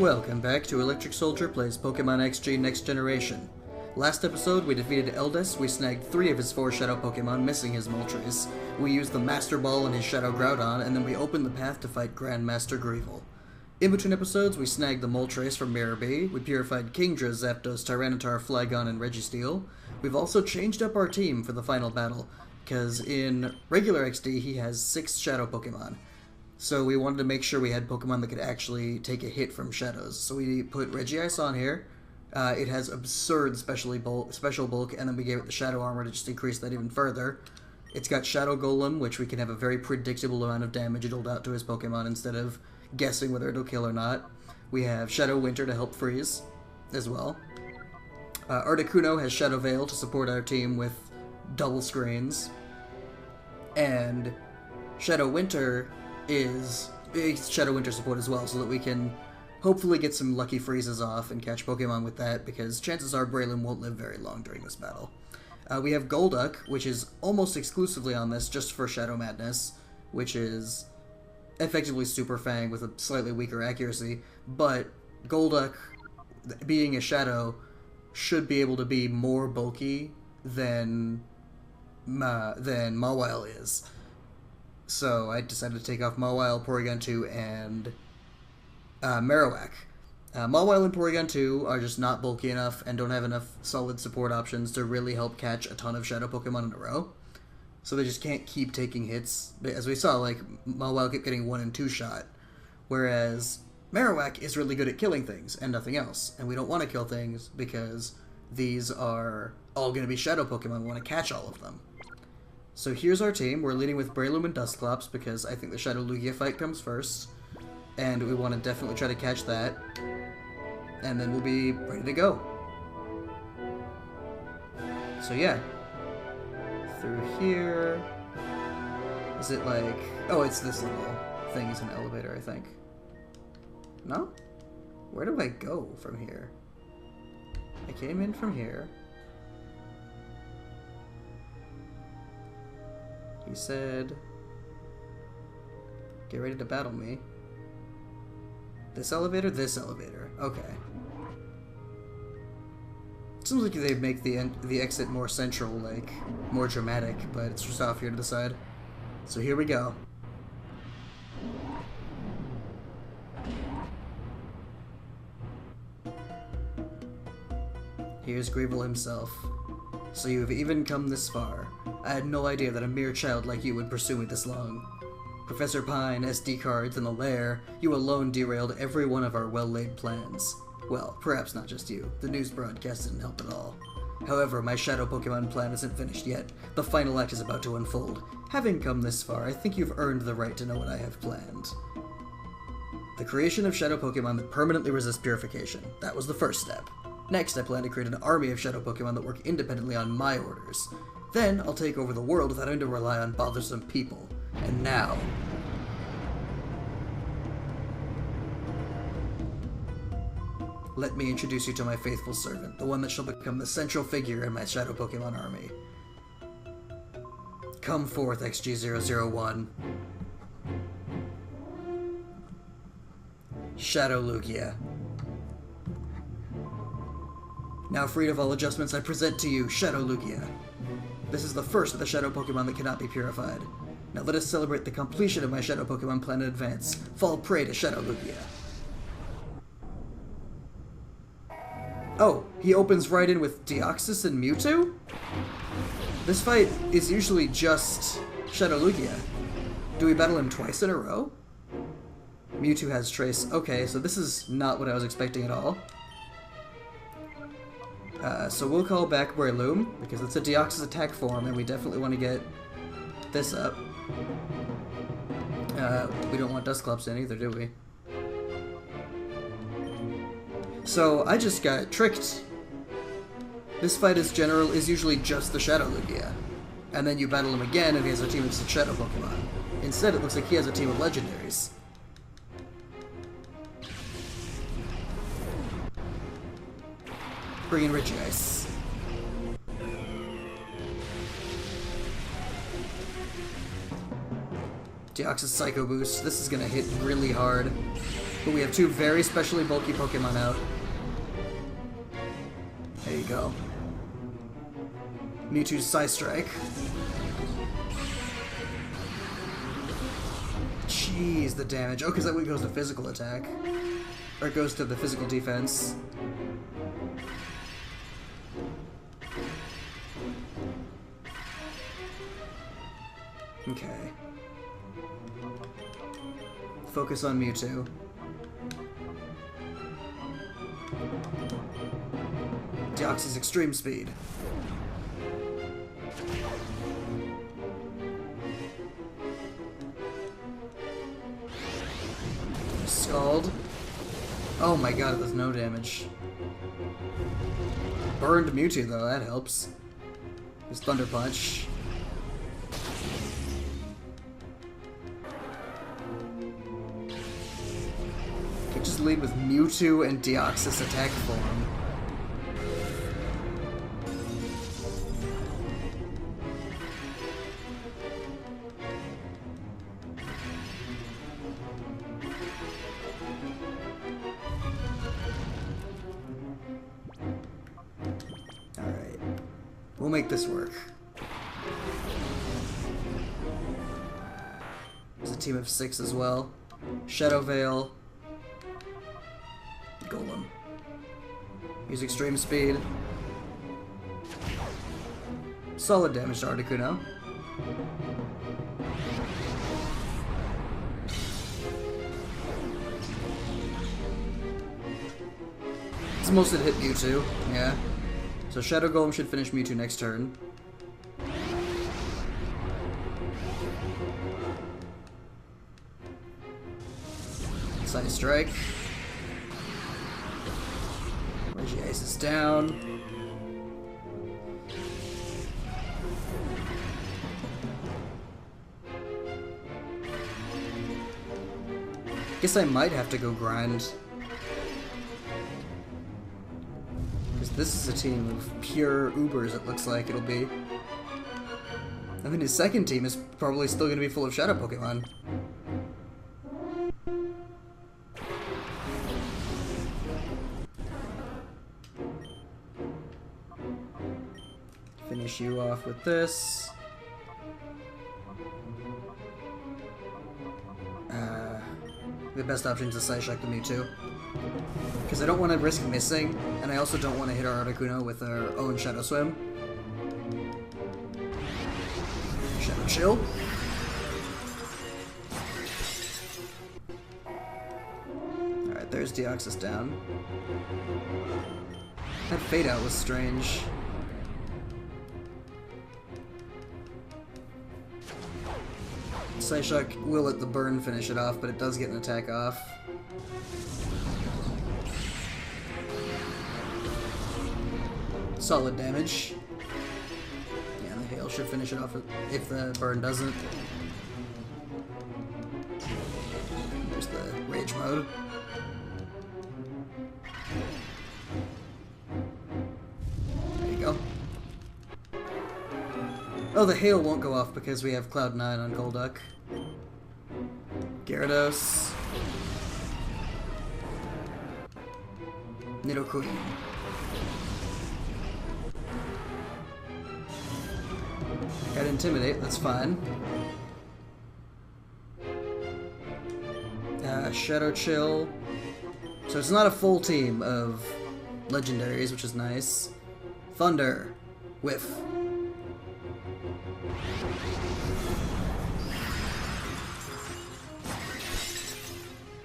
Welcome back to Electric Soldier Plays Pokemon XG Next Generation. Last episode, we defeated Eldest, we snagged 3 of his 4 Shadow Pokemon, missing his Moltres. We used the Master Ball and his Shadow Groudon, and then we opened the path to fight Grandmaster Greevil. In between episodes, we snagged the Moltres from Mirror B, we purified Kingdra, Zapdos, Tyranitar, Flygon, and Registeel. We've also changed up our team for the final battle, because in regular XD, he has 6 Shadow Pokemon. So we wanted to make sure we had Pokemon that could actually take a hit from Shadows. So we put Regice on here. It has absurd special bulk, and then we gave it the Shadow Armor to just increase that even further. It's got Shadow Golem, which we can have a very predictable amount of damage doled out to his Pokemon instead of guessing whether it'll kill or not. We have Shadow Winter to help freeze as well. Articuno has Shadow Veil to support our team with double screens. And Shadow Winter is Shadow Winter support as well, so that we can hopefully get some lucky freezes off and catch Pokemon with that, because chances are Breloom won't live very long during this battle. We have Golduck, which is almost exclusively on this just for Shadow Madness, which is effectively Super Fang with a slightly weaker accuracy, but Golduck, being a Shadow, should be able to be more bulky than Mawile is. So I decided to take off Mawile, Porygon 2, and Marowak. Mawile and Porygon 2 are just not bulky enough and don't have enough solid support options to really help catch a ton of Shadow Pokemon in a row. So they just can't keep taking hits. As we saw, like, Mawile kept getting 1 and 2 shot, whereas Marowak is really good at killing things and nothing else. And we don't want to kill things because these are all going to be Shadow Pokemon. We want to catch all of them. So here's our team. We're leading with Breloom and Dusclops because I think the Shadow Lugia fight comes first. And we want to definitely try to catch that. And then we'll be ready to go. So yeah. Through here. Is it like... Oh, it's this little thing is an elevator, I think. No? Where do I go from here? I came in from here. He said, get ready to battle me. This elevator? This elevator. Okay. It seems like they make the exit more central, like, more dramatic, but it's just off here to the side. So here we go. Here's Greevil himself. So you have even come this far. I had no idea that a mere child like you would pursue me this long. Professor Pine, SD cards, and the lair, you alone derailed every one of our well-laid plans. Well, perhaps not just you. The news broadcast didn't help at all. However, my Shadow Pokemon plan isn't finished yet. The final act is about to unfold. Having come this far, I think you've earned the right to know what I have planned. The creation of Shadow Pokemon that permanently resist purification. That was the first step. Next, I plan to create an army of Shadow Pokemon that work independently on my orders. Then, I'll take over the world without having to rely on bothersome people. And now... let me introduce you to my faithful servant, the one that shall become the central figure in my Shadow Pokemon army. Come forth, XG001. Shadow Lugia. Now freed of all adjustments, I present to you Shadow Lugia. This is the first of the Shadow Pokemon that cannot be purified. Now let us celebrate the completion of my Shadow Pokemon plan in advance. Fall prey to Shadow Lugia. Oh, he opens right in with Deoxys and Mewtwo? This fight is usually just Shadow Lugia. Do we battle him twice in a row? Mewtwo has Trace. Okay, so this is not what I was expecting at all. So we'll call back Breloom, because it's a Deoxys attack form, and we definitely want to get this up. We don't want Dusclops in either, do we? So I just got tricked. This fight is usually just the Shadow Lugia. And then you battle him again, and he has a team of 6 Shadow Pokemon. Instead, it looks like he has a team of Legendaries. Bring in Regice. Deoxys Psycho Boost. This is gonna hit really hard. But we have two very specially bulky Pokemon out. There you go. Mewtwo's Psystrike. Jeez, the damage. Oh, because that one goes to physical attack. Or it goes to the physical defense. Okay. Focus on Mewtwo. Deoxys Extreme Speed. Scald. Oh my god, it does no damage. Burned Mewtwo though, that helps. His Thunder Punch. Could just lead with Mewtwo and Deoxys attack form. Alright. We'll make this work. There's a team of 6 as well. Shadow Veil. Golem. Use Extreme Speed. Solid damage to Articuno. It's mostly to hit Mewtwo, yeah. So Shadow Golem should finish Mewtwo next turn. Psystrike. Regiace is down. Guess I might have to go grind. Because this is a team of pure Ubers, it looks like it'll be. I mean, his second team is probably still going to be full of Shadow Pokémon. Finish you off with this. The best option is to Psyshock the Mewtwo. Because I don't want to risk missing, and I also don't want to hit our Articuno with our own Shadow Swim. Shadow Chill. Alright, there's Deoxys down. That Fade Out was strange. Psyshock will let the burn finish it off, but it does get an attack off. Solid damage. Yeah, the hail should finish it off if the burn doesn't. There's the rage mode. There you go. Oh, the hail won't go off because we have Cloud9 on Golduck. Gyarados. Nidoqueen. Got Intimidate, that's fine. Shadow Chill. So it's not a full team of legendaries, which is nice. Thunder. Whiff.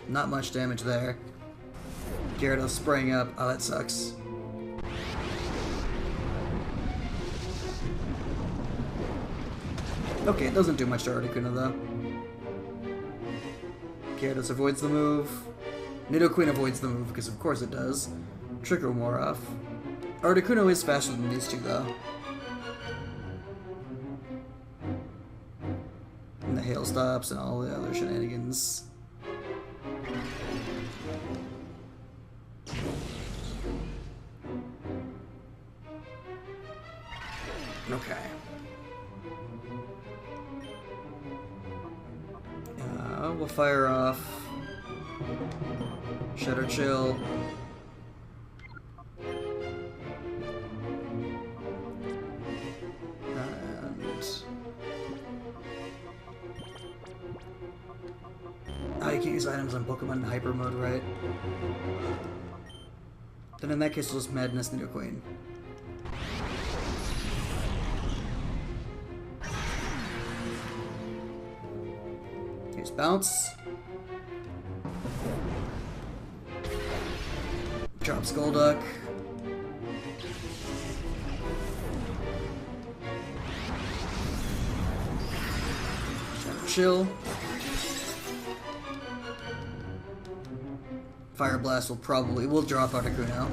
Not much damage there. Gyarados spraying up. Oh, that sucks. Okay, it doesn't do much to Articuno, though. Gyarados avoids the move. Nidoqueen avoids the move, because of course it does. Trick Room wore off. Articuno is faster than these two, though. And the hail stops and all the other shenanigans. Okay. We'll fire off Shadow Chill. Oh, you can't use items on Pokemon in Hyper mode, right? Then in that case, we'll just Madness Nidoqueen. Here's Bounce. Drop Skolduck. Shadow Chill. Fire Blast we'll drop Articuno.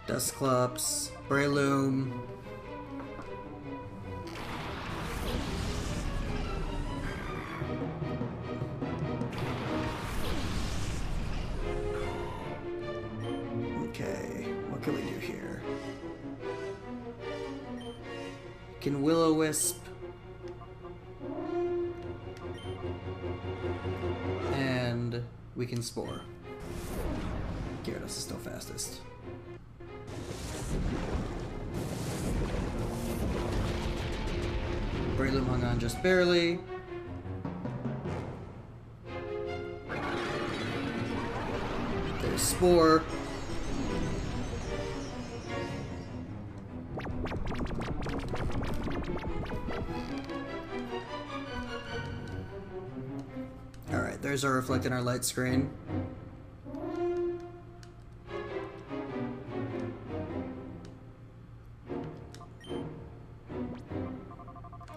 Dusclops, Breloom. Okay, what can we do here? Can Will-O-Wisp. And we can Spore. Gyarados is still fastest. Breloom hung on just barely. There's Spore. Alright, there's our reflect in our light screen.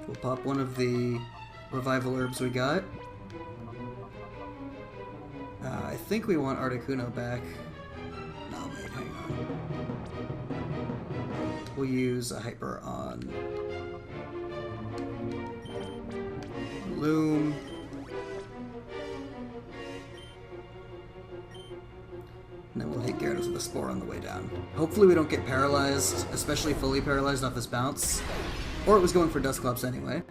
We'll pop one of the revival herbs we got. I think we want Articuno back. No, wait, hang on. We'll use a Hyper on Loom. And then we'll hit Gyarados with a Spore on the way down. Hopefully we don't get paralyzed, especially fully paralyzed off this bounce. Or it was going for Dusclops anyway.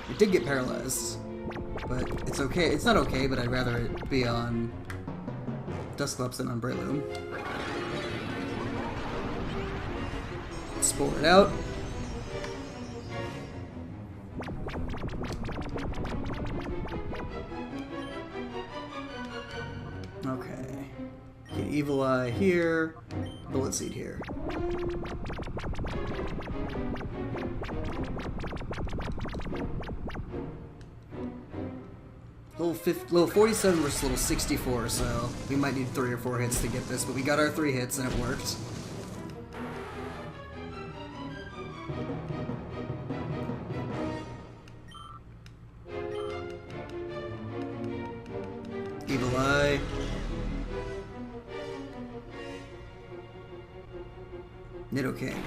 It did get paralyzed. But it's okay. It's not okay, but I'd rather it be on Dusclops than on Breloom. Spore it out. Okay. Get Evil Eye here. Bullet Seed here. Level 47 versus level 64, so we might need 3 or 4 hits to get this, but we got our 3 hits and it worked. Evil Eye. Nidoking.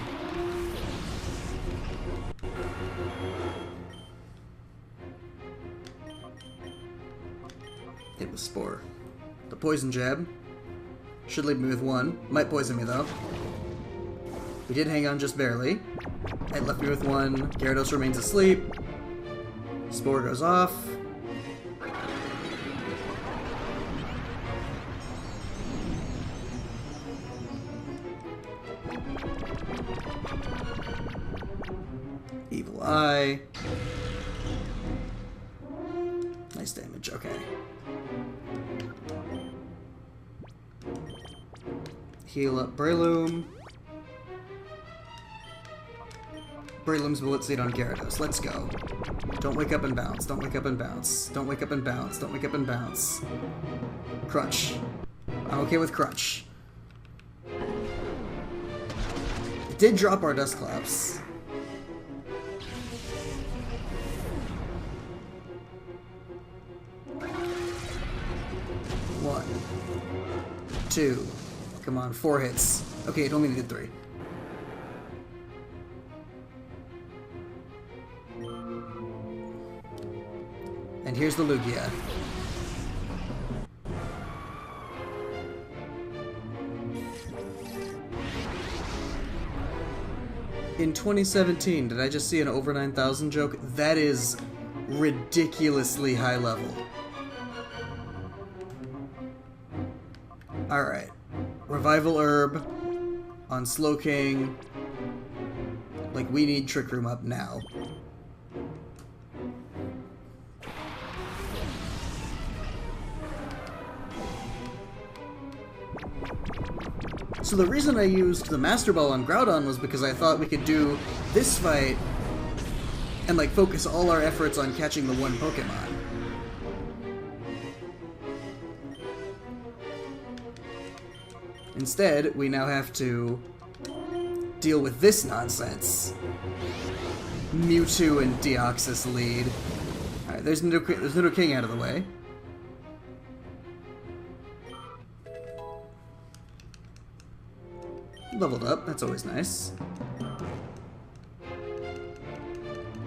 Hit with Spore. The Poison Jab. Should leave me with 1. Might poison me though. We did hang on just barely. It left me with 1. Gyarados remains asleep. Spore goes off. Evil Eye. Nice damage, okay. Heal up Breloom. Breloom's Bullet Seed on Gyarados. Let's go. Don't wake up and bounce. Don't wake up and bounce. Don't wake up and bounce. Don't wake up and bounce. Crutch. I'm okay with Crutch. It did drop our Dusclops. One. 2. Come on, 4 hits. Okay, it only needed 3. And here's the Lugia. In 2017, did I just see an over 9,000 joke? That is ridiculously high level. Alright. Revival Herb on Slowking. Like, we need Trick Room up now. So the reason I used the Master Ball on Groudon was because I thought we could do this fight and, like, focus all our efforts on catching the one Pokemon. Instead, we now have to deal with this nonsense. Mewtwo and Deoxys lead. Alright, there's Nidoking out of the way. Leveled up, that's always nice.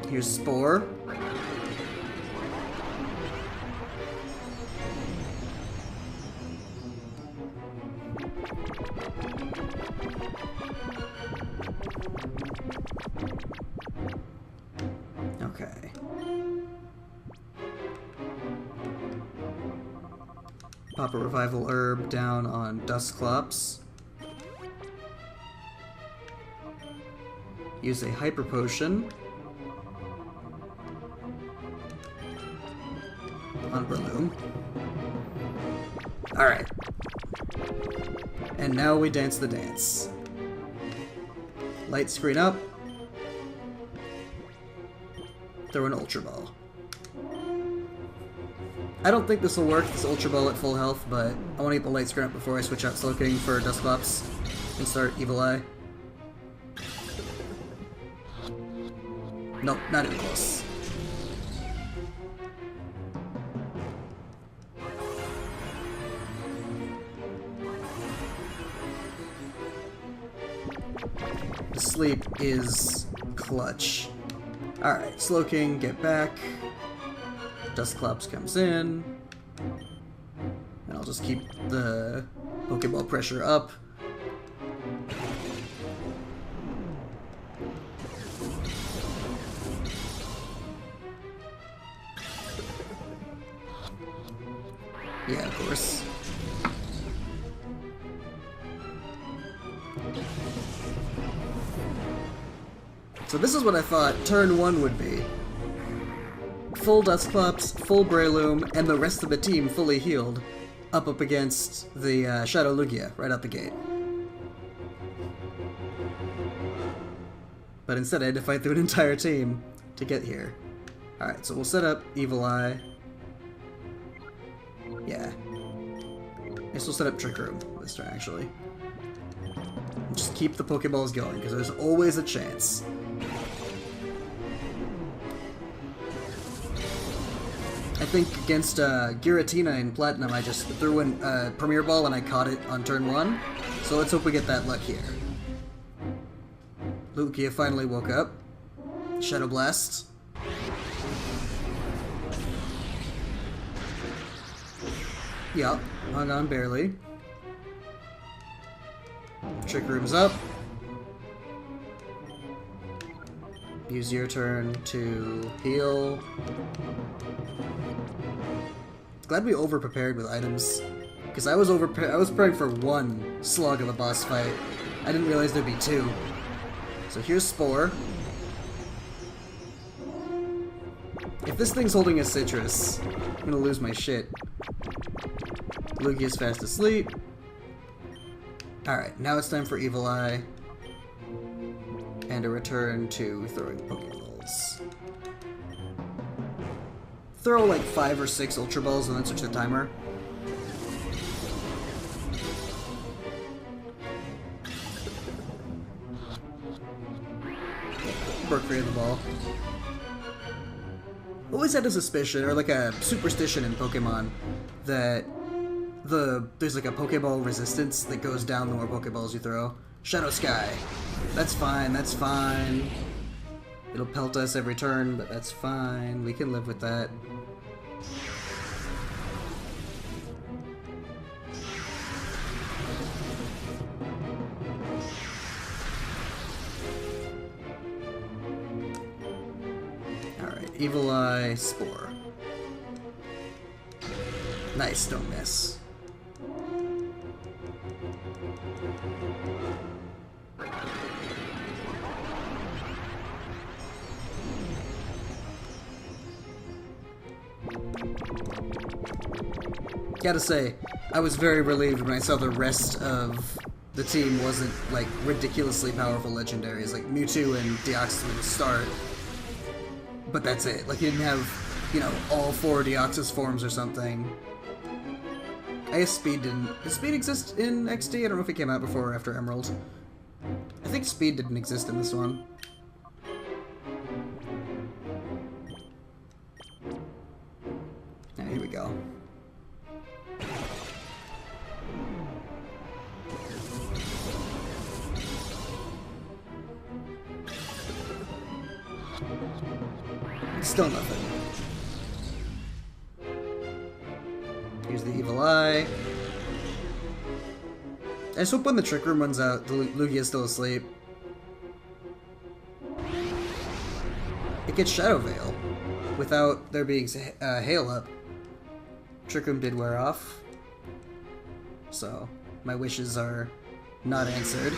Here's Spore. Okay. Pop a Revival Herb down on Dusclops. Use a Hyper Potion on Breloom. Alright. And now we dance the dance. Light screen up. Throw an Ultra Ball. I don't think this will work, this Ultra Ball at full health, but I want to get the light screen up before I switch out Slowking for Dusclops and start Evil Eye. Nope, not even close. The sleep is clutch. Alright, Slowking, get back. Dusclops comes in. And I'll just keep the Pokeball pressure up. Yeah, of course. So this is what I thought turn 1 would be. Full Dusclops, full Breloom, and the rest of the team fully healed, up against the Shadow Lugia right out the gate. But instead I had to fight through an entire team to get here. Alright, so we'll set up Evil Eye. Yeah. I guess we'll set up Trick Room this turn, actually. Just keep the Pokeballs going, because there's always a chance. I think against Giratina in Platinum, I just threw in Premier Ball and I caught it on turn 1. So let's hope we get that luck here. Lugia finally woke up. Shadow Blast. Yup, hung on barely. Trick Room's up. Use your turn to heal. Glad we over-prepared with items, because I was preparing for 1 slug of a boss fight. I didn't realize there'd be 2. So here's Spore. If this thing's holding a Citrus, I'm gonna lose my shit. Lugia's fast asleep. Alright, now it's time for Evil Eye. And a return to throwing Pokeballs. Throw like 5 or 6 Ultra Balls and then switch the timer. Broke free of the ball. Always had a suspicion, or like a superstition in Pokemon, that there's like a Pokeball resistance that goes down the more Pokeballs you throw. Shadow Sky. That's fine, that's fine. It'll pelt us every turn, but that's fine. We can live with that. Evil Eye, Spore. Nice, don't miss. Gotta say, I was very relieved when I saw the rest of the team wasn't, like, ridiculously powerful legendaries. Like, Mewtwo and Deoxys were the start. But that's it. Like, you didn't have, you know, all 4 Deoxys forms or something. I guess Speed didn't... Does Speed exist in NeXt? I don't know if it came out before or after Emerald. I think Speed didn't exist in this one. Now, here we go. Still nothing. Here's the Evil Eye. I just hope when the Trick Room runs out, the Lugia's still asleep. It gets Shadow Veil without there being Hail up. Trick Room did wear off, so my wishes are not answered.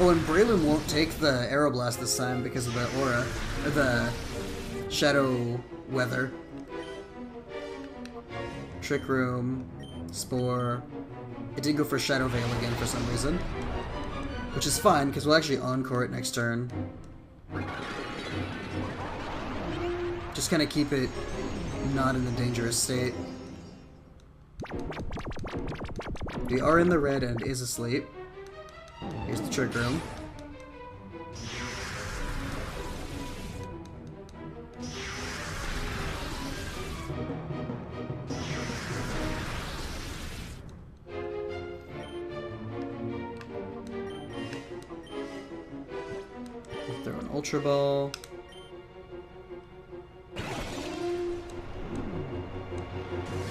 Oh, and Braylon won't take the Aeroblast this time because of the aura, or the Shadow Weather. Trick Room, Spore. It did go for Shadow Veil again for some reason, which is fine because we'll actually Encore it next turn. Just kind of keep it not in a dangerous state. We are in the red and is asleep. Here's the Trick Room. Throw an Ultra Ball.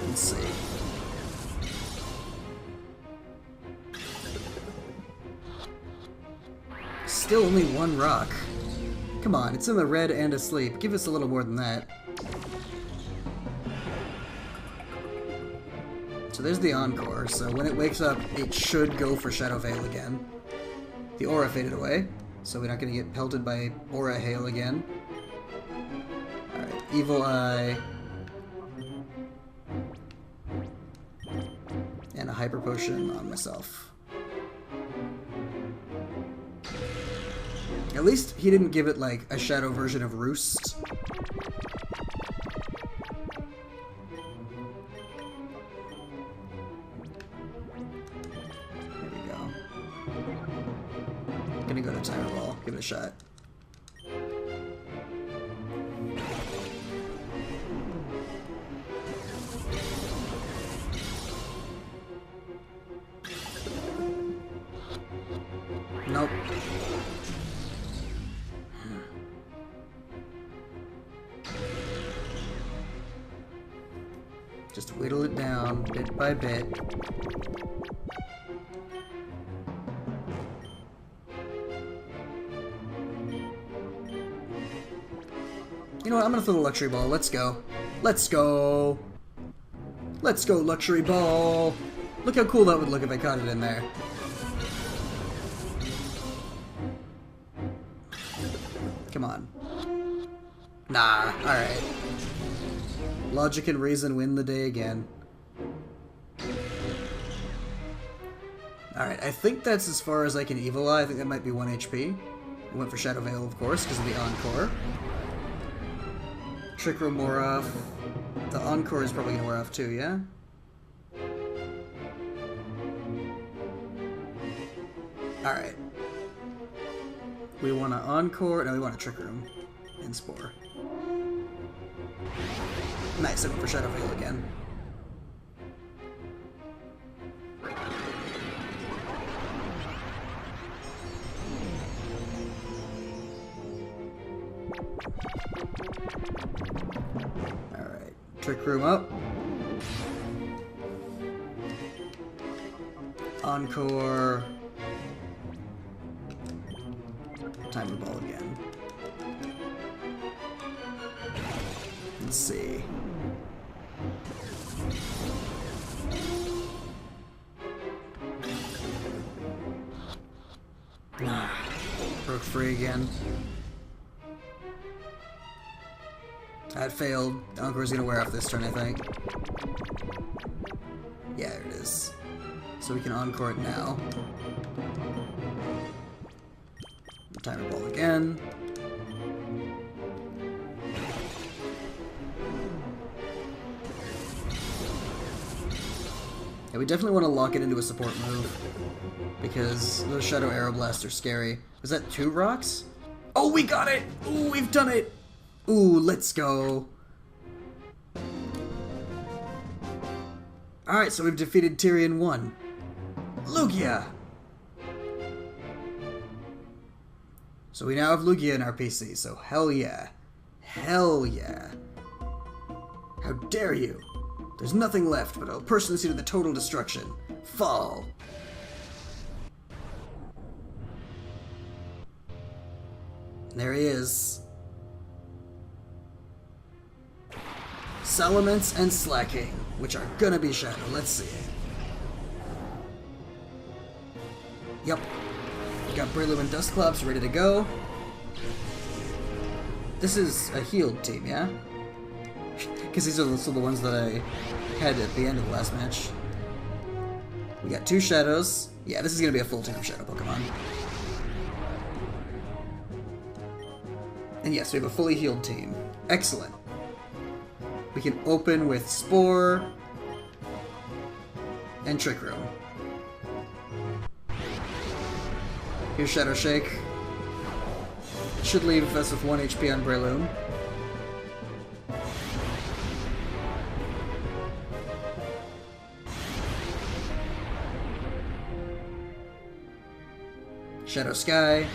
Let's see. Still only 1 rock. Come on, it's in the red and asleep. Give us a little more than that. So there's the Encore, so when it wakes up, it should go for Shadow Veil again. The Aura faded away, so we're not going to get pelted by Aura Hail again. Alright, Evil Eye. And a Hyper Potion on myself. At least he didn't give it, like, a shadow version of Roost. There we go. Gonna go to Tire Ball. Give it a shot. Nope. Just whittle it down, bit by bit. You know what, I'm gonna throw the Luxury Ball. Let's go. Let's go! Let's go, Luxury Ball! Look how cool that would look if I caught it in there. Come on. Nah, alright. Logic and reason win the day again. Alright, I think that's as far as I can Evil Eye. I think that might be 1 HP. I went for Shadow Veil, of course, because of the Encore. Trick Room wore off. The Encore is probably going to wear off too, yeah? Alright. We want to Encore. No, we want a Trick Room and Spore. Nice, I went for Shadow Veil again. Alright, Trick Room up. Encore. Timer ball again. Let's see. Broke free again. That failed. Encore's gonna wear off this turn, I think. Yeah, there it is. So we can encore it now. Timer ball again. Yeah, we definitely want to lock it into a support move, because those Shadow Arrow Blasts are scary. Was that 2 rocks? Oh, we got it! Ooh, we've done it! Ooh, let's go. Alright, so we've defeated Tyrion 1. Lugia! So we now have Lugia in our PC, so hell yeah. Hell yeah. How dare you! There's nothing left, but I'll personally see to the total destruction. Fall! There he is. Salamence and Slacking, which are gonna be Shadow. Let's see. Yep. We got Breloom and Dusclops ready to go. This is a healed team, yeah? Because these are also the ones that I had at the end of the last match. We got 2 Shadows. Yeah, this is gonna be a full team of Shadow Pokemon. And yes, we have a fully healed team. Excellent. We can open with Spore and Trick Room. Here's Shadow Shake. Should leave us with 1 HP on Breloom. Shadow Sky.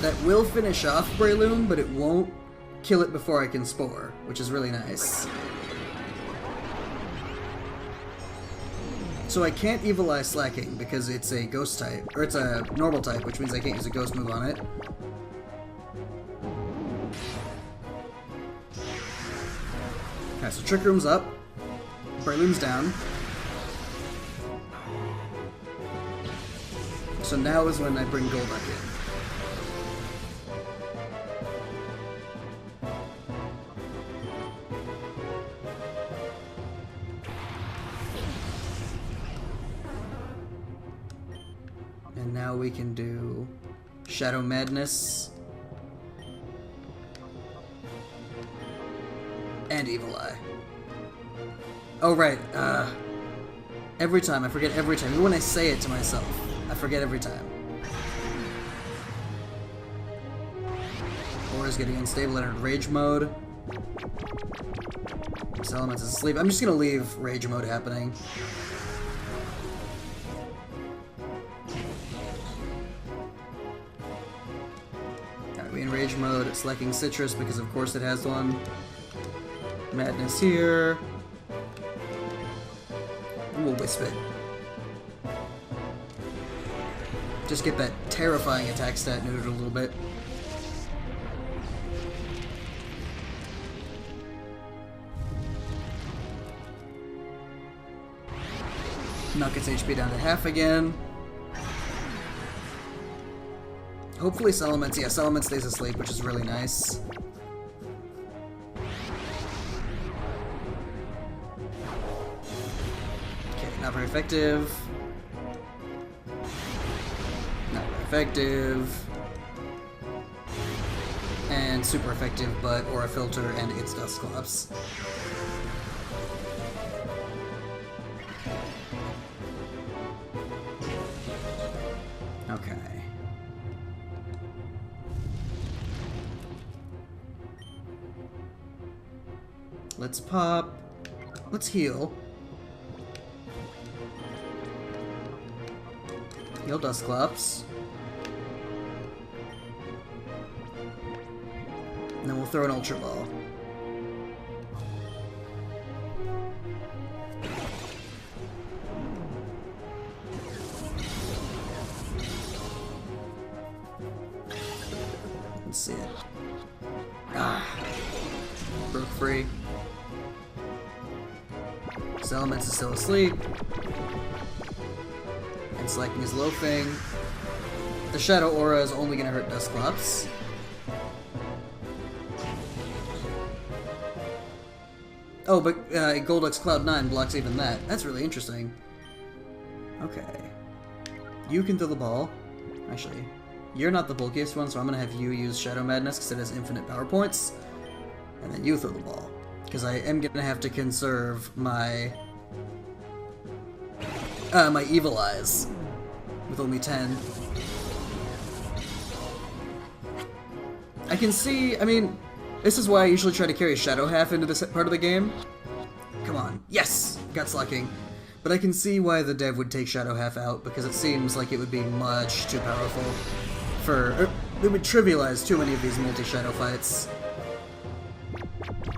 That will finish off Breloom, but it won't kill it before I can Spore, which is really nice. So I can't Evil Eye Slacking because it's a Ghost type, or it's a normal type, which means I can't use a Ghost move on it. Alright, so Trick Room's up. Breloom's down. So now is when I bring Golduck in. And now we can do Shadow Madness and Evil Eye. Oh right, every time, I forget every time. Even when I say it to myself, I forget every time. Aura's getting unstable, entered Rage Mode. Salamence is asleep. I'm just gonna leave Rage Mode happening. Alright, we in Rage Mode, selecting Citrus because of course it has one. Madness here. And we'll Wisp it. Just get that terrifying attack stat neutered a little bit. Knock its HP down to half again. Hopefully Salamence, yeah, Salamence stays asleep, which is really nice. Okay, not very effective. Not very effective. And super effective, but Aura Filter and its Dusclops. Okay. Let's pop. Let's heal. Heal Dusclops. And then we'll throw an Ultra Ball. Let's see it. Ah. Broke free. Salamence is still asleep. And Slaking is loafing. The Shadow Aura is only gonna hurt Dusclops. Oh, but Golduck's Cloud 9 blocks even that. That's really interesting. Okay. You can throw the ball. Actually, you're not the bulkiest one, so I'm gonna have you use Shadow Madness because it has infinite power points. And then you throw the ball. Because I am gonna have to conserve my... my Evil Eyes. With only 10. I can see... I mean... This is why I usually try to carry Shadow Half into this part of the game. Come on. Yes! Got Slacking. But I can see why the dev would take Shadow Half out, because it seems like it would be much too powerful for... it would trivialize too many of these multi-Shadow fights.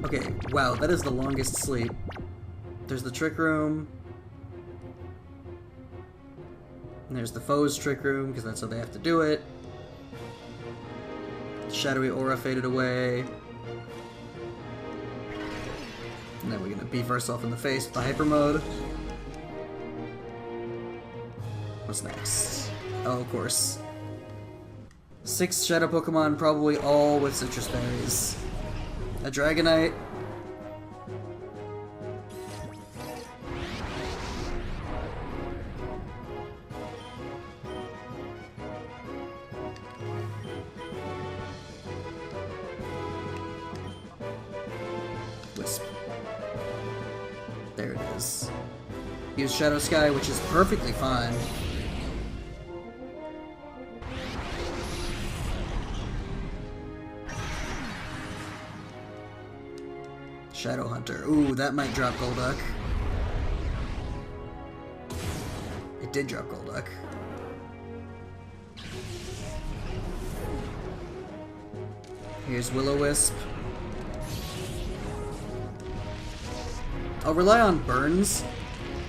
Okay, wow, that is the longest sleep. There's the Trick Room. And there's the Foe's Trick Room, because that's how they have to do it. Shadowy Aura faded away. And then we're gonna beef ourselves in the face with the Hyper Mode. What's next? Oh, of course. 6 Shadow Pokemon, probably all with Citrus Berries. A Dragonite. Wisp. There it is. Use Shadow Sky, which is perfectly fine. Shadow Hunter. Ooh, that might drop Golduck. It did drop Golduck. Here's Will-O-Wisp. I'll rely on Burns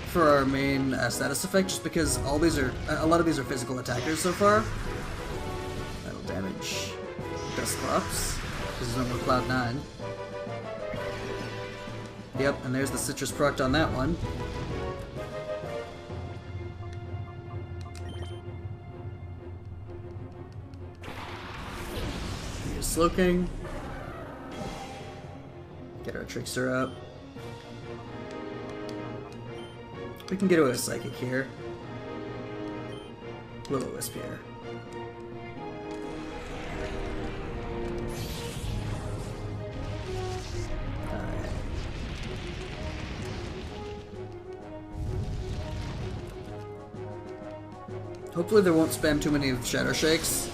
for our main status effect, just because all these are a lot of these are physical attackers so far. That'll damage Dusclops, because there's no more Cloud 9. Yep, and there's the Citrus proc on that one. Here's Slowking. Get our Trickster up. We can get away with Psychic here. Will-O-Wisp here. Alright. Hopefully they won't spam too many of Shadow Shakes.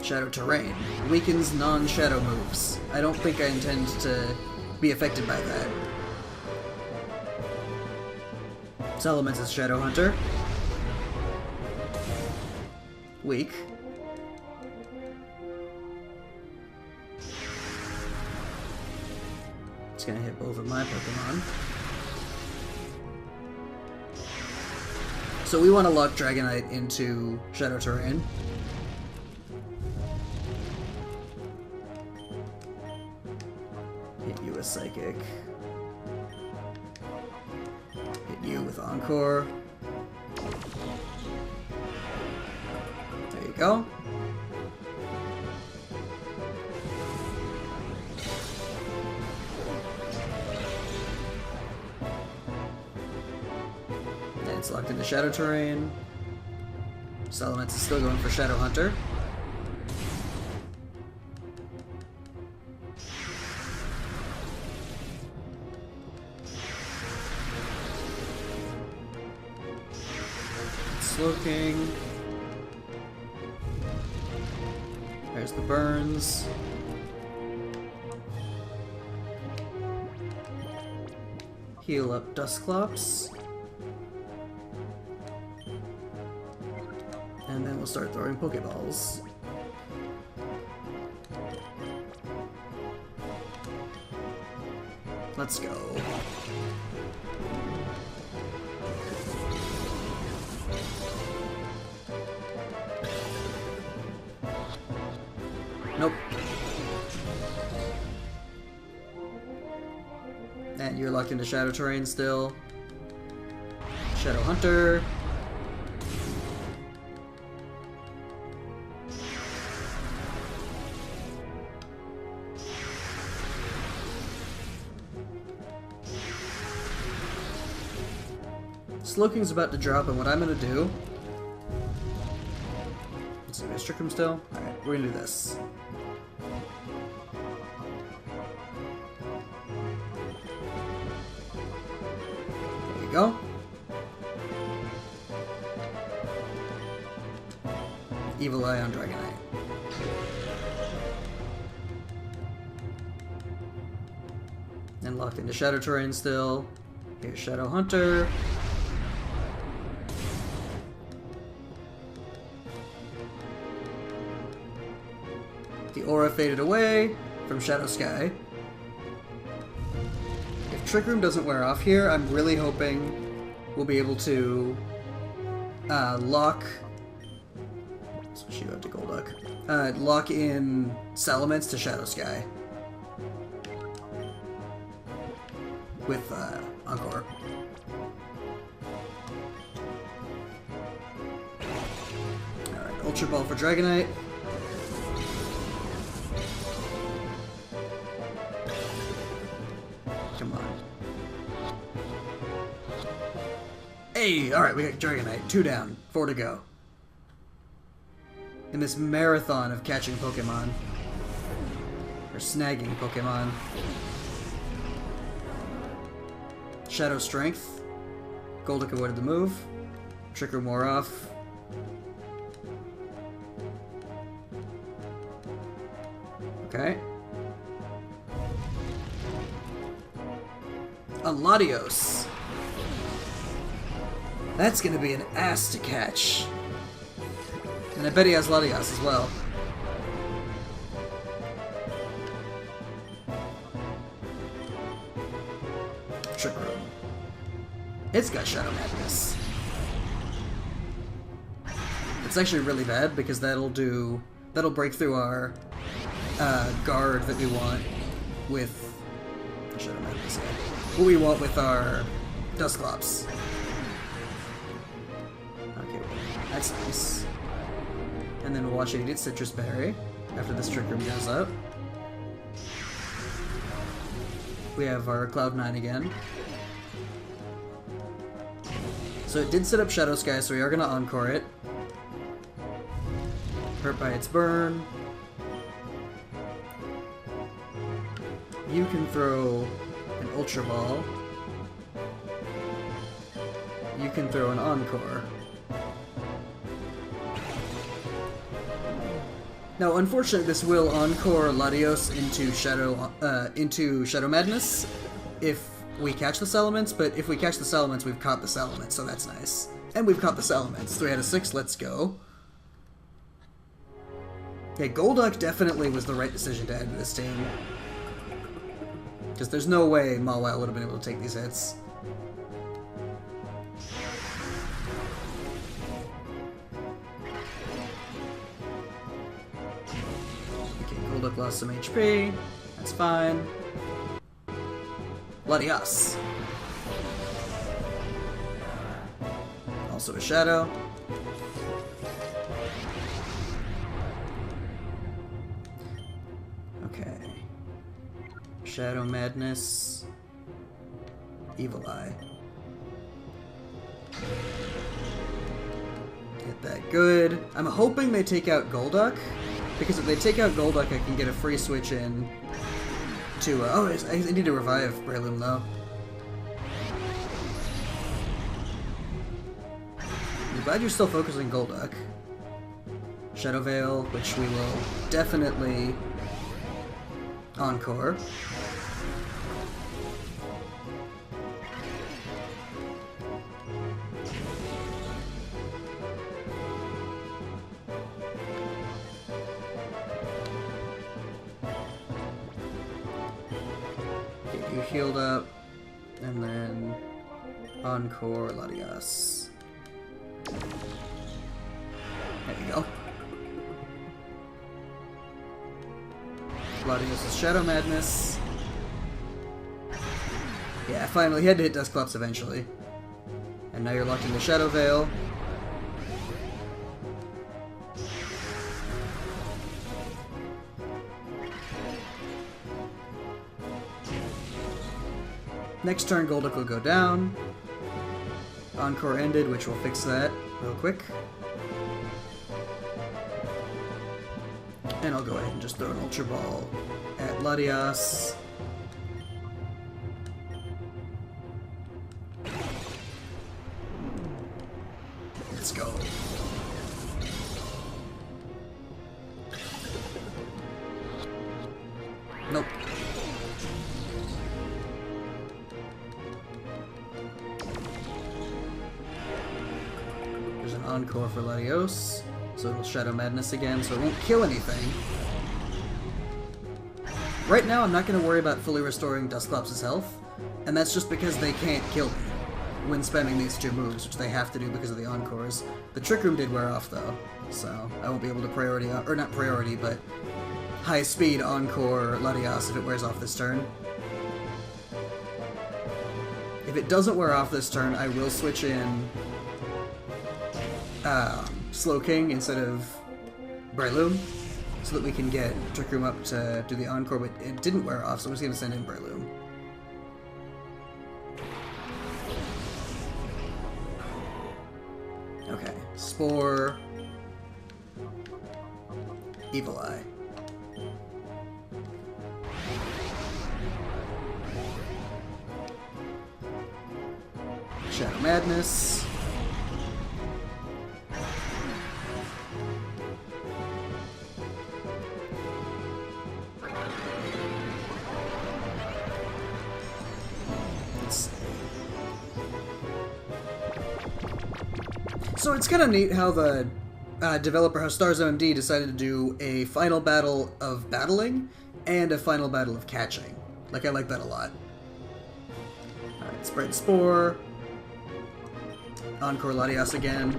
Shadow Terrain. Weakens non-shadow moves. I don't think I intend to be affected by that. Salamence is Shadow Hunter. Weak. It's gonna hit both of my Pokemon. So we want to lock Dragonite into Shadow Terrain. Hit you with Psychic. Hit you with Encore. There you go. And it's locked into Shadow Terrain. Salamence is still going for Shadow Hunter. Slowking. There's the burns. Heal up Dusclops. And then we'll start throwing Pokeballs. Let's go. And you're locked into Shadow Terrain still. Shadow Hunter. Slowking's about to drop, and what I'm gonna do... Let's see, we have Trick Room still? Alright, we're gonna do this. There you go. Evil Eye on Dragonite. And locked into Shadow Terrain still. Here's Shadow Hunter. The aura faded away from Shadow Sky. If Trick Room doesn't wear off here, I'm really hoping we'll be able to lock... Switch you out to Golduck. Lock in Salamence to Shadow Sky. With Encore. Alright, Ultra Ball for Dragonite. Come on. Hey! Alright, we got Dragonite. 2 down. 4 to go. In this marathon of catching Pokemon. Or snagging Pokemon. Shadow Strength. Golduck avoided the move. Trick Room wore off. Okay. A Latios. That's gonna be an ass to catch. And I bet he has Latios as well. Trick Room. It's got Shadow Madness. It's actually really bad because that'll break through our guard that we want with Shadow Madness. Yeah. What we want with our Dusclops. Okay, that's nice. And then we'll watch it eat Citrus Berry after this Trick Room goes up. We have our Cloud9 again. So it did set up Shadow Sky, so we are going to Encore it. Hurt by its burn. You can throw an Ultra Ball. You can throw an Encore. Now, unfortunately, this will Encore Latios into Shadow Madness if we catch the Salamence, but if we catch the Salamence, we've caught the Salamence, so that's nice. And we've caught the Salamence. 3 out of 6, let's go. Yeah, Golduck definitely was the right decision to add to this team. Because there's no way Mawile would have been able to take these hits. Golduck lost some HP. That's fine. Latios. Also a Shadow. Okay. Shadow Madness. Evil Eye. Hit that good. I'm hoping they take out Golduck. Because if they take out Golduck, I can get a free switch in to... oh, I need to revive Breloom, though. I'm glad you're still focusing Golduck. Shadow Veil, which we will definitely Encore. Healed up, and then Encore Latios. There you go. Latios' Shadow Madness. Yeah, finally, he had to hit Dusclops eventually. And now you're locked into Shadow Veil. Next turn, Golduck will go down. Encore ended, which will fix that real quick. And I'll go ahead and just throw an Ultra Ball at Latias. Let's go. Nope. There's an Encore for Latios, so it'll Shadow Madness again, so it won't kill anything. Right now, I'm not going to worry about fully restoring Dusclops' health, and that's just because they can't kill me when spamming these two moves, which they have to do because of the Encores. The Trick Room did wear off, though, so I won't be able to priority, or not priority, but high-speed Encore Latias if it wears off this turn. If it doesn't wear off this turn, I will switch in Slow King instead of Breloom, so that we can get Trick Room up to do the Encore, but it didn't wear off, so I'm just going to send in Breloom. Okay, Spore, Evil Eye. Shadow Madness. So it's kind of neat how the developer, how Stars MMD decided to do a final battle of battling and a final battle of catching. Like, I like that a lot. Alright, Spread Spore. Encore Latias again.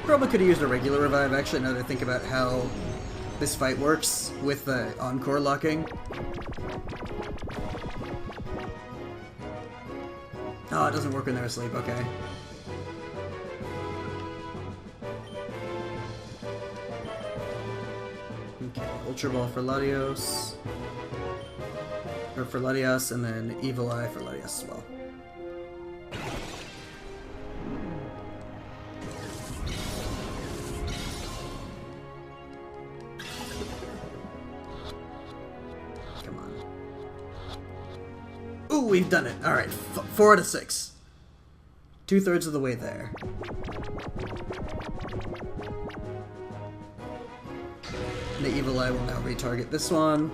Probably could have used a regular revive, actually, now that I think about how this fight works with the Encore locking. Oh, it doesn't work when they're asleep, okay. Okay, Ultra Ball for Latios. Or for Latias, and then Evil Eye for Latias as well. Ooh, we've done it. Alright, 4 out of 6. 2/3 of the way there. The Evil Eye will now retarget this one.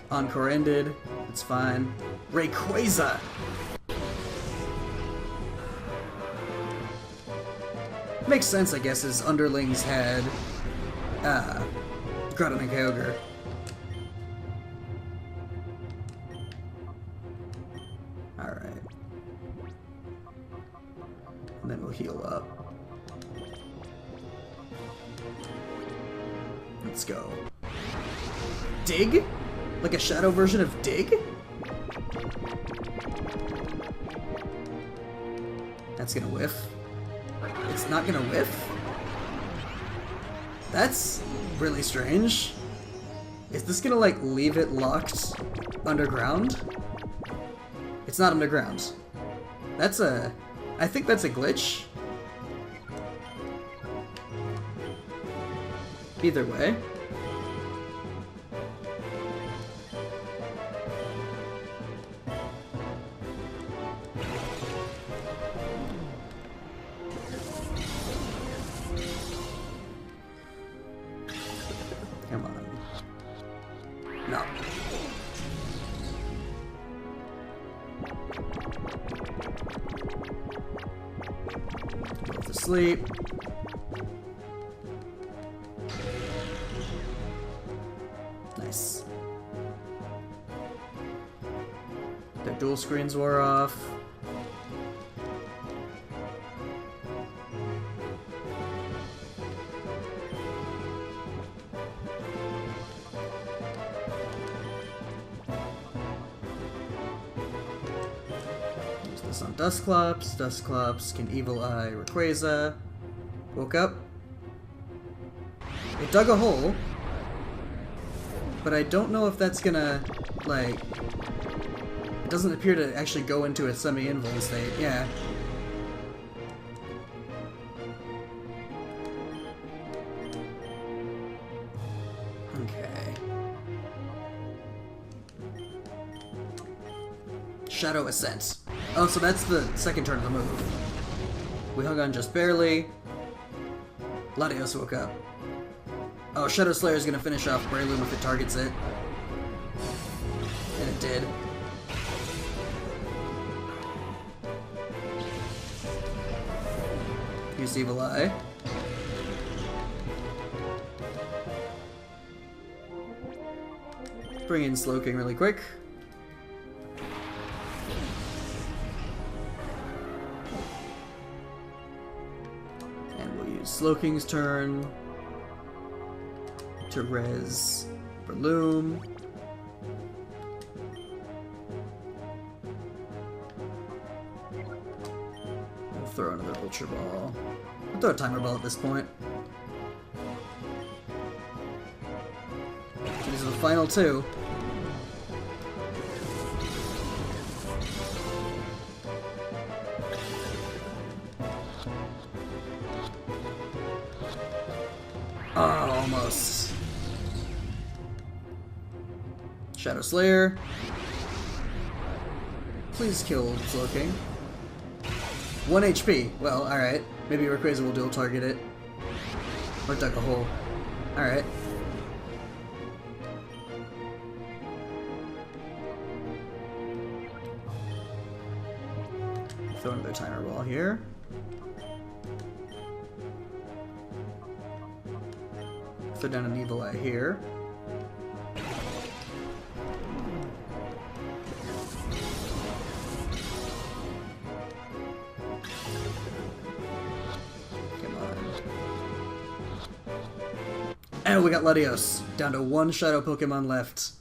Encore ended. It's fine. Rayquaza! Makes sense, I guess, as underlings had Groudon and Kyogre. Alright. And then we'll heal up. Let's go. Dig? Like a shadow version of Dig? That's gonna whiff. It's not gonna whiff? That's really strange. Is this gonna, like, leave it locked underground? It's not underground. That's a... I think that's a glitch. Either way. Come on. No. Go to sleep. Nice. Their dual screens wore off. this on Dusclops. Dusclops can Evil Eye Rayquaza. Woke up. It dug a hole. But I don't know if that's gonna, like... It doesn't appear to actually go into a semi-invul state. Yeah. Okay. Shadow Ascent. Oh, so that's the second turn of the move. We hung on just barely. Latios woke up. Oh, Shadow Slayer is gonna finish off Breloom if it targets it. And it did. Use Evil Eye. Bring in Slowking really quick. And we'll use Slowking's turn to res Breloom. We'll throw another Ultra Ball. We'll throw a Timer Ball at this point. These are the final two. Oh, almost. Shadow Slayer. Please kill Slowking. 1 HP. Well, alright. Maybe Rayquaza will dual target it. Or dug a hole. Alright. Throw another Timer Ball here. Throw down an Evil Eye here. Come on. And we got Latios. Down to 1 Shadow Pokemon left.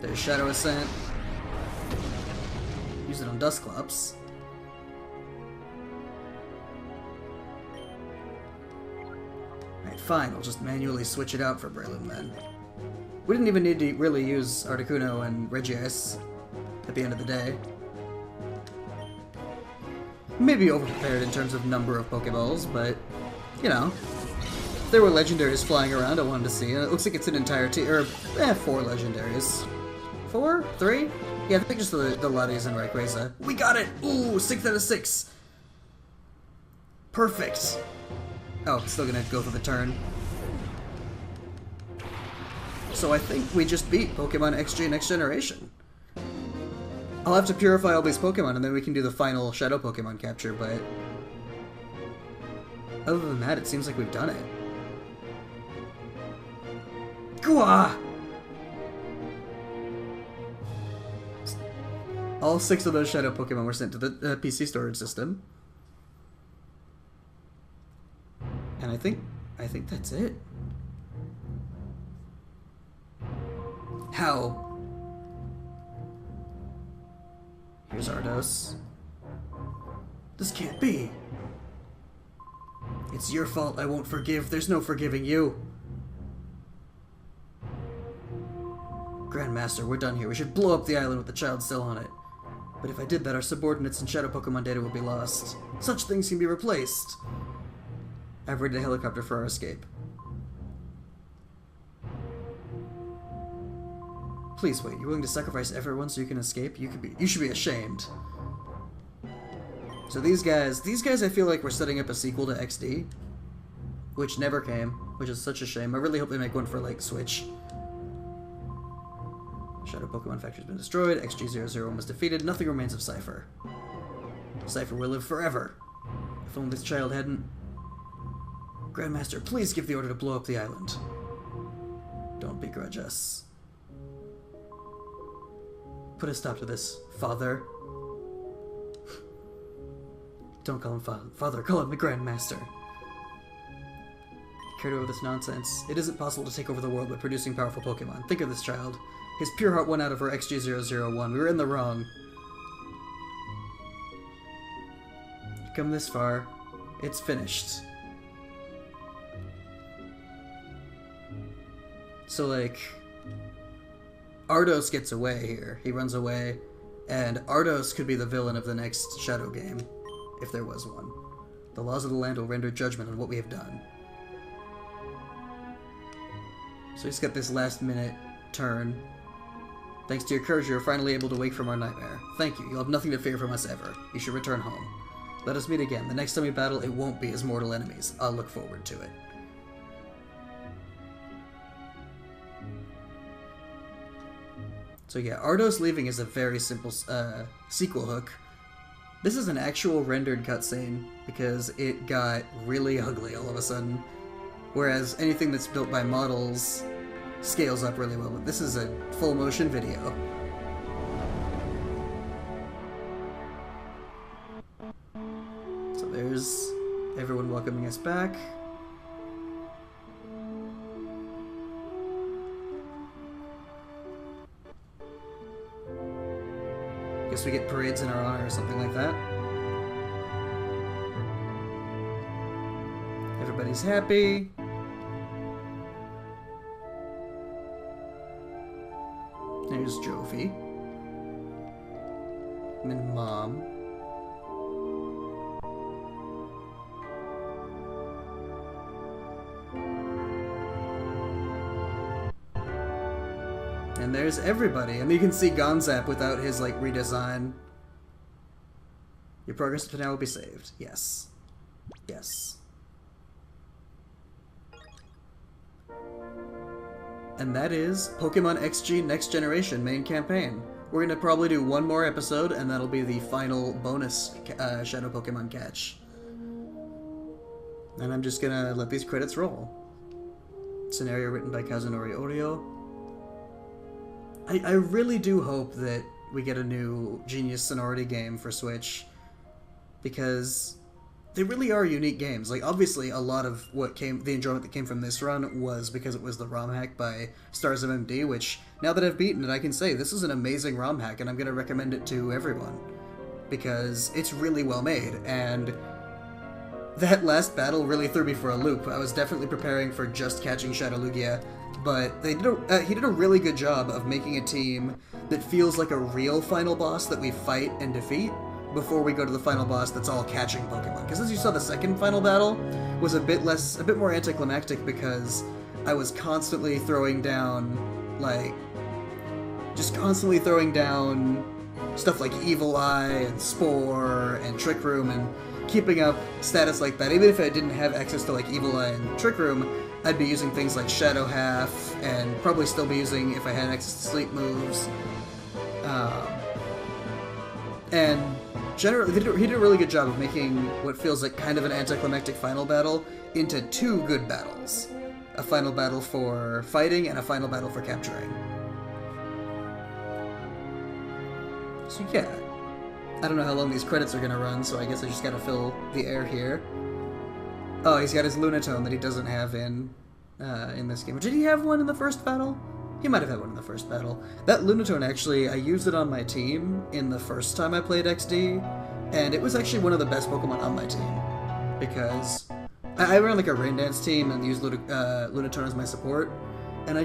There's Shadow Ascent. Use it on Dusclops. Alright, fine. I'll just manually switch it out for Breloom then. We didn't even need to really use Articuno and Regice at the end of the day. Maybe overprepared in terms of number of Pokeballs, but, you know. If there were legendaries flying around, I wanted to see, and it looks like it's an entire team, or, 4 legendaries. 4? 3? Yeah, I think just the Latios and Rayquaza. We got it! Ooh, 6 out of 6! Perfect! Oh, still gonna go for the turn. So I think we just beat Pokemon XG Next Generation. I'll have to purify all these Pokemon and then we can do the final Shadow Pokemon capture, but... other than that, it seems like we've done it. Gwa! All 6 of those Shadow Pokemon were sent to the PC storage system. And I think that's it. How? Here's Ardos. This can't be. It's your fault I won't forgive. There's no forgiving you. Grandmaster, we're done here. We should blow up the island with the child still on it. But if I did that, our subordinates and Shadow Pokemon data will be lost. Such things can be replaced. I've raided a helicopter for our escape. Please wait, you're willing to sacrifice everyone so you can escape? You should be ashamed. So these guys I feel like we're setting up a sequel to XD. Which never came, which is such a shame. I really hope they make one for, like, Switch. Shadow Pokemon Factory has been destroyed, XG001 was defeated, nothing remains of Cypher. Cypher will live forever. If only this child hadn't... Grandmaster, please give the order to blow up the island. Don't begrudge us. Put a stop to this, Father. Don't call him Father, call him the Grandmaster. carried away with this nonsense. It isn't possible to take over the world by producing powerful Pokemon. Think of this child. His pure heart won out of her XG001. We were in the wrong. You've come this far. It's finished. So, like, Ardos gets away here. He runs away, and Ardos could be the villain of the next Shadow game, if there was one. The laws of the land will render judgment on what we have done. So he's got this last-minute turn. Thanks to your courage, you are finally able to wake from our nightmare. Thank you. You'll have nothing to fear from us ever. You should return home. Let us meet again. The next time we battle, it won't be as mortal enemies. I'll look forward to it. So yeah, Ardos leaving is a very simple sequel hook. This is an actual rendered cutscene, because it got really ugly all of a sudden. Whereas anything that's built by models scales up really well, but this is a full motion video. So there's everyone welcoming us back. Guess we get parades in our honor or something like that. Everybody's happy. There's Jovi. And Mom. And there's everybody. I mean, you can see Gonzap without his, like, redesign. Your progress to now will be saved. Yes. Yes. And that is Pokemon XG Next Generation main campaign. We're gonna probably do one more episode, and that'll be the final bonus Shadow Pokemon catch. And I'm just gonna let these credits roll. Scenario written by Kazunori Oreo. I really do hope that we get a new Genius Sonority game for Switch, because they really are unique games. Like, obviously, a lot of the enjoyment that came from this run was because it was the ROM hack by Stars of MD, which, now that I've beaten it, I can say this is an amazing ROM hack, and I'm going to recommend it to everyone, because it's really well made, and that last battle really threw me for a loop. I was definitely preparing for just catching Shadow Lugia, but he did a really good job of making a team that feels like a real final boss that we fight and defeat before we go to the final boss that's all catching Pokemon. Because as you saw, the second final battle was a bit more anticlimactic, because I was constantly throwing down, stuff like Evil Eye and Spore and Trick Room, and keeping up status like that. Even if I didn't have access to, like, Evil Eye and Trick Room, I'd be using things like Shadow Half, and probably still be using, if I had access to sleep moves. And generally, he did a really good job of making what feels like kind of an anticlimactic final battle into two good battles. A final battle for fighting and a final battle for capturing. So yeah. I don't know how long these credits are gonna run, so I guess I just gotta fill the air here. Oh, he's got his Lunatone that he doesn't have in this game. Did he have one in the first battle? He might have had one in the first battle. That Lunatone, actually, I used it on my team in the first time I played XD, and it was actually one of the best Pokemon on my team, because I ran like a Rain Dance team and used Lunatone as my support, and I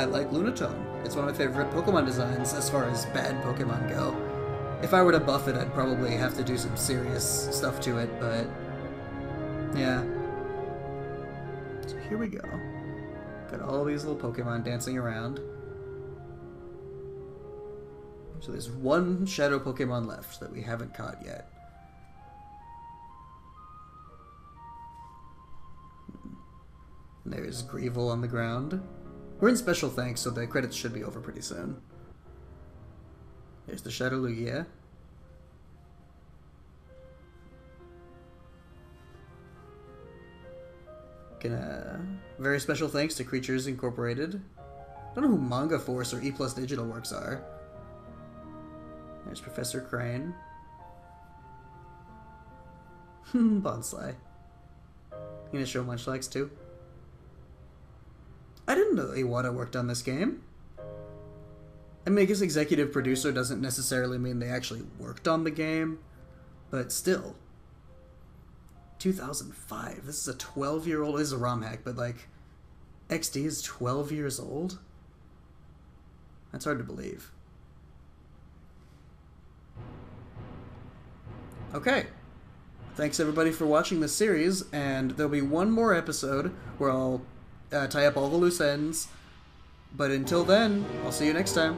like Lunatone. It's one of my favorite Pokemon designs as far as bad Pokemon go. If I were to buff it, I'd probably have to do some serious stuff to it, but yeah. So here we go. Got all these little Pokemon dancing around. So there's one Shadow Pokemon left that we haven't caught yet. And there's Greevil on the ground. We're in special thanks, so the credits should be over pretty soon. There's the Shadow Lugia. Very special thanks to Creatures Incorporated. I don't know who Manga Force or E Plus Digital Works are. There's Professor Crane. Bonsai. You gonna show Munchlax too? I didn't know Iwata worked on this game. I mean, I guess executive producer doesn't necessarily mean they actually worked on the game, but still. 2005. This is a 12-year-old. This is a ROM hack, but like, XD is 12 years old? That's hard to believe. Okay. Thanks everybody for watching this series, and there'll be one more episode where I'll tie up all the loose ends. But until then, I'll see you next time.